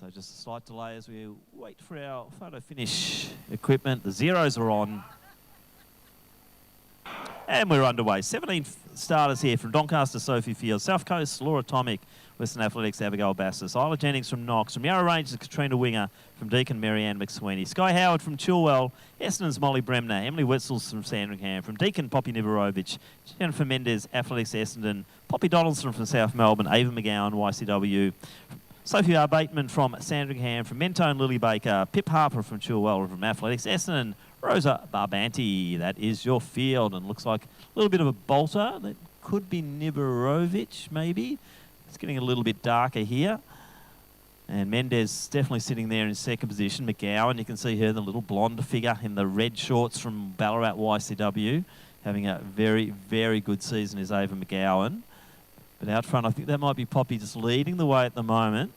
So just a slight delay as we wait for our photo finish equipment. The zeros are on. And we're underway. 17 starters here from Doncaster, Sophie Field, South Coast, Laura Tomic, Western Athletics, Abigail Bassis, Isla Jennings from Knox, from Yarra Ranges, Katrina Winger, from Deakin, Marianne McSweeney, Sky Howard from Chilwell, Essendon's Molly Bremner, Emily Wetzels from Sandringham, from Deakin, Poppy Niverovich, Jennifer Mendez, Athletics Essendon, Poppy Donaldson from South Melbourne, Ava McGowan, YCW, Sophie R. Bateman from Sandringham, from Mentone, Lily Baker, Pip Harper from Chilwell, from Athletics Essendon, Rosa Barbanti. That is your field, and looks like a little bit of a bolter. That could be Niverovich, maybe. It's getting a little bit darker here. And Mendez definitely sitting there in second position. McGowan, you can see her, the little blonde figure in the red shorts from Ballarat YCW. Having a very, very good season is Ava McGowan. But out front, I think that might be Poppy just leading the way at the moment.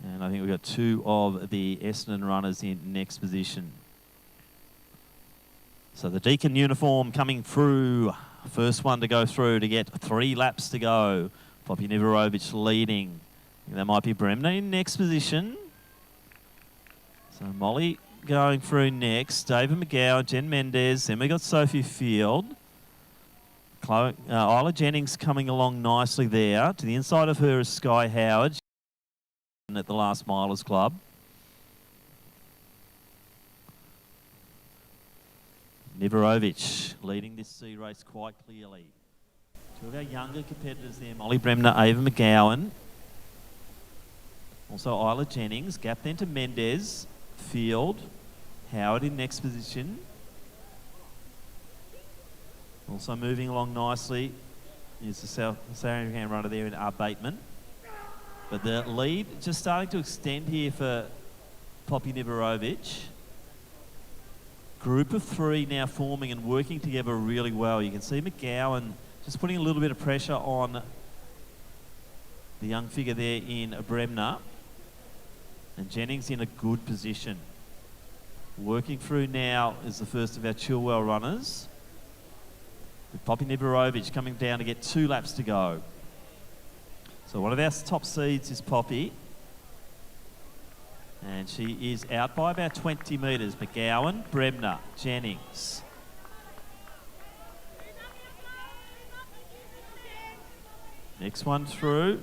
And I think we've got two of the Essendon runners in next position. So the Deakin uniform coming through. First one to go through to get 3 laps to go. Poppy Niverovich leading. I think that might be Bremner in next position. So Molly going through next. David McGowan, Jen Mendez. Then we got Sophie Field. Isla Jennings coming along nicely there. To the inside of her is Sky Howard at the Last Milers Club. Niverovich leading this C race quite clearly. Two of our younger competitors there, Molly Bremner, Ava McGowan. Also Isla Jennings. Gap then to Mendez, Field, Howard in next position. Also moving along nicely is the Sandringham runner there in R. Bateman. But the lead just starting to extend here for Poppy Niverovich. Group of 3 now forming and working together really well. You can see McGowan just putting a little bit of pressure on the young figure there in Bremner. And Jennings in a good position. Working through now is the first of our Chilwell runners. With Poppy Niverovich coming down to get 2 laps to go. So one of our top seeds is Poppy. And she is out by about 20 metres. McGowan, Bremner, Jennings. Next one through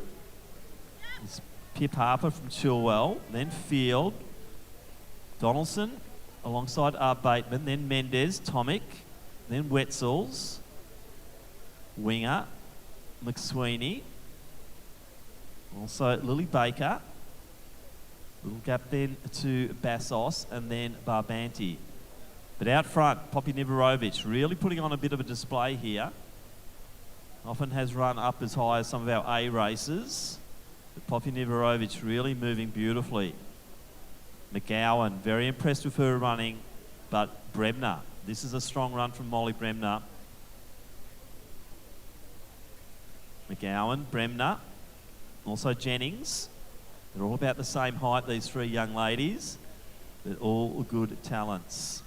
is Pip Harper from Chilwell. Then Field, Donaldson alongside R. Bateman. Then Mendez, Tomic. Then Wetzels, Winger, McSweeney. Also Lily Baker. Little gap then to Bassos and then Barbanti. But out front, Poppy Niverovich really putting on a bit of a display here. Often has run up as high as some of our A races. But Poppy Niverovich really moving beautifully. McGowan, very impressed with her running. But Bremner, this is a strong run from Molly Bremner. McGowan, Bremner, also Jennings. They're all about the same height, these 3 young ladies. They're all good talents.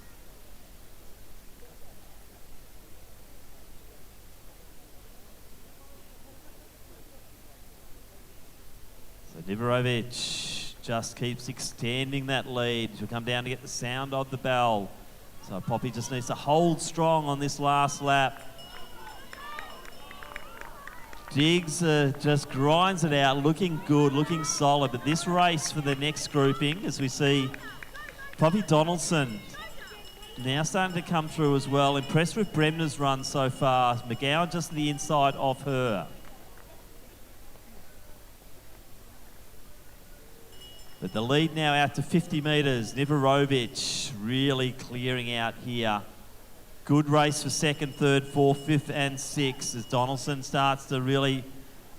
So Niverovich just keeps extending that lead. She'll come down to get the sound of the bell. So Poppy just needs to hold strong on this last lap. Diggs just grinds it out, looking good, looking solid. But this race for the next grouping, as we see Poppy Donaldson now starting to come through as well. Impressed with Bremner's run so far. McGowan just to the inside of her. But the lead now out to 50 metres. Niverovich really clearing out here. Good race for 2nd, 3rd, 4th, 5th and 6th as Donaldson starts to really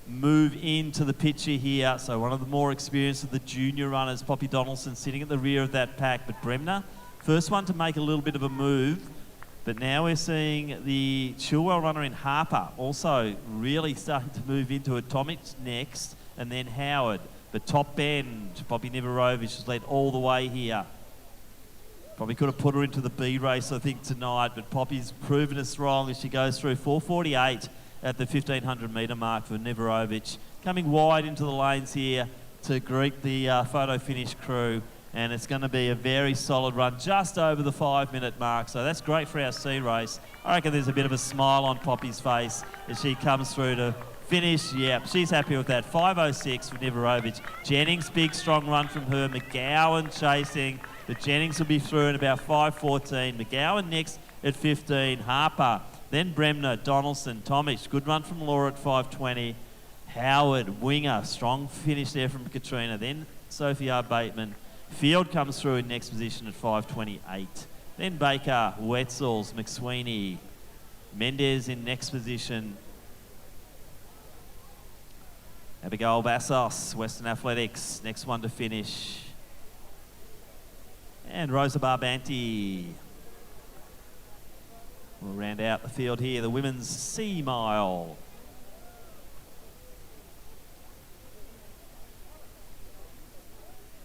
move into the picture here. So one of the more experienced of the junior runners, Poppy Donaldson, sitting at the rear of that pack. But Bremner, first one to make a little bit of a move. But now we're seeing the Chilwell runner in Harper also really starting to move into it. Tomic next and then Howard. The top end, Poppy Niverovich has led all the way here. Probably could have put her into the B race, I think, tonight, but Poppy's proven us wrong as she goes through 4:48 at the 1,500 metre mark for Niverovich. coming wide into the lanes here to greet the photo finish crew. And it's going to be a very solid run, just over the 5-minute mark. So that's great for our C race. I reckon there's a bit of a smile on Poppy's face as she comes through to finish. Yep, she's happy with that. 5:06 for Nivarovic. Jennings, big strong run from her. McGowan chasing, but Jennings will be through in about 5:14. McGowan next at 15. Harper, then Bremner, Donaldson, Tomic. Good run from Laura at 5:20. Howard, winger, strong finish there from Katrina. Then Sophie R. Bateman. Field comes through in next position at 5:28. Then Baker, Wetzels, McSweeney. Mendez in next position. Abigail Bassos, Western Athletics, next one to finish. And Rosa Barbanti. We'll round out the field here, the women's C mile.